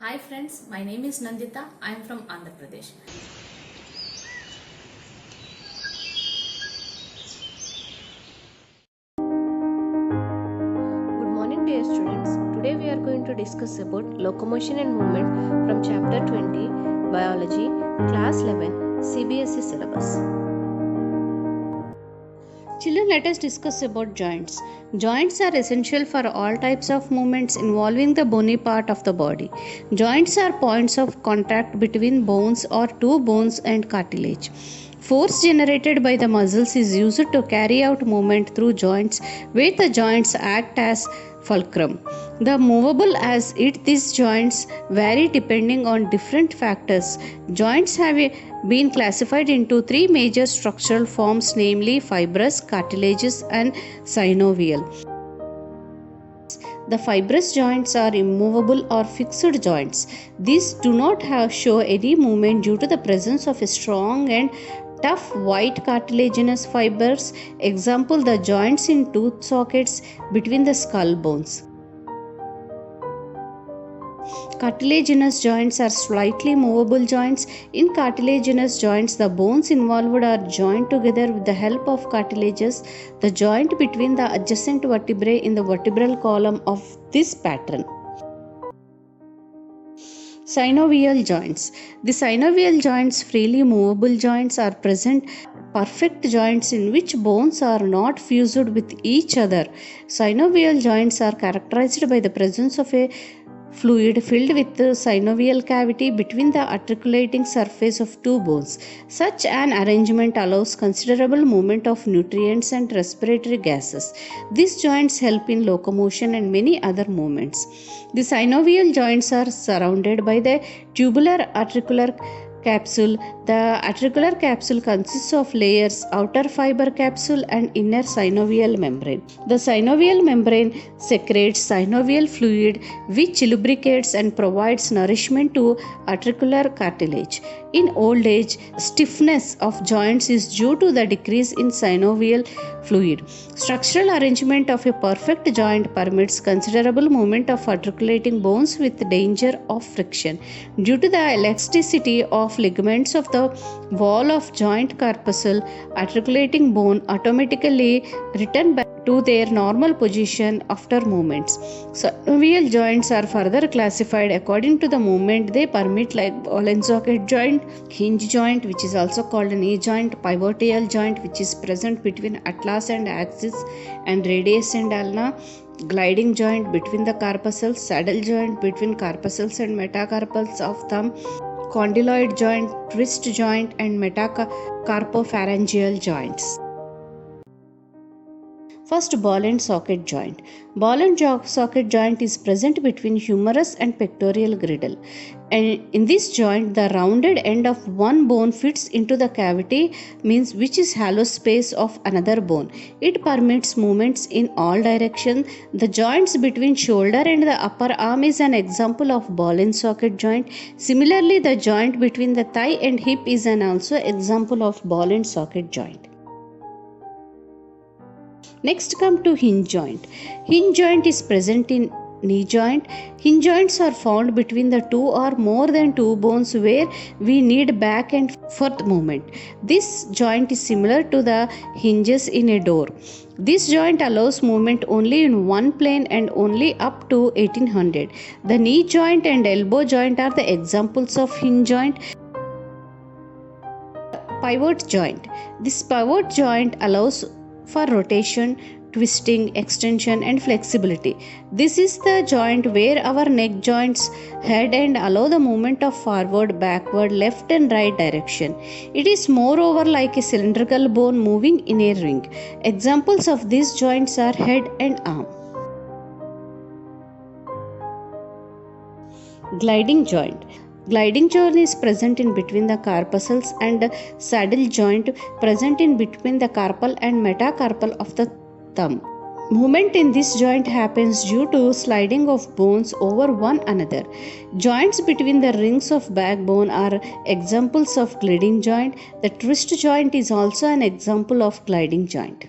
Hi friends, my name is Nandita. I am from Andhra Pradesh. Good morning, dear students. Today we are going to discuss about locomotion and movement from chapter 20 Biology, class 11 CBSE syllabus. Children, let us discuss about joints. Joints are essential for all types of movements involving the bony part of the body. Joints are points of contact between bones or two bones and cartilage. Force generated by the muscles is used to carry out movement through joints, where the joints act as fulcrum. The movable as it these joints vary depending on different factors. Joints have been classified into three major structural forms, namely fibrous, cartilaginous, and synovial. The fibrous joints are immovable or fixed joints. These do not show any movement due to the presence of a strong and tough white cartilaginous fibers. Example, the joints in tooth sockets between the skull bones. Cartilaginous joints are slightly movable joints. In cartilaginous joints, the bones involved are joined together with the help of cartilages. The joint between the adjacent vertebrae in the vertebral column of this pattern. Synovial joints. The synovial joints, freely movable joints, are present perfect joints in which bones are not fused with each other. Synovial joints are characterized by the presence of a fluid filled with the synovial cavity between the articulating surface of two bones. Such an arrangement allows considerable movement of nutrients and respiratory gases. These joints help in locomotion and many other movements. The synovial joints are surrounded by the tubular articular capsule. The articular capsule consists of layers: outer fiber capsule and inner synovial membrane. The synovial membrane secretes synovial fluid which lubricates and provides nourishment to articular cartilage. In old age, stiffness of joints is due to the decrease in synovial fluid. Structural arrangement of a perfect joint permits considerable movement of articulating bones with danger of friction. Due to the elasticity of ligaments of the wall of joint corpuscle, articulating bone automatically return back to their normal position after movements. Synovial joints are further classified according to the movement they permit, like ball and socket joint, hinge joint, which is also called a knee joint, pivotal joint, which is present between atlas and axis and radius and ulna, gliding joint between the corpuscles, saddle joint between corpuscles and metacarpals of thumb, condyloid joint, twist joint, and metacarpopharyngeal joints. First, ball and socket joint. Ball and socket joint is present between humerus and pectoral girdle. And in this joint, the rounded end of one bone fits into the cavity, means which is hollow space of another bone. It permits movements in all directions. The joints between shoulder and the upper arm is an example of ball and socket joint. Similarly, the joint between the thigh and hip is an also example of ball and socket joint. Next, come to hinge joint. Hinge joint is present in knee joint. Hinge joints are found between the two or more than two bones where we need back and forth movement. This joint is similar to the hinges in a door. This joint allows movement only in one plane and only up to 1800. The knee joint and elbow joint are the examples of hinge joint. Pivot joint. This pivot joint allows for rotation, twisting, extension, and flexibility. This is the joint where our neck joints head and allow the movement of forward, backward, left and right direction. It is moreover like a cylindrical bone moving in a ring. Examples of these joints are head and arm. Gliding joint. Gliding joint is present in between the corpuscles, and saddle joint present in between the carpal and metacarpal of the thumb. Movement in this joint happens due to sliding of bones over one another. Joints between the rings of backbone are examples of gliding joint. The twist joint is also an example of gliding joint.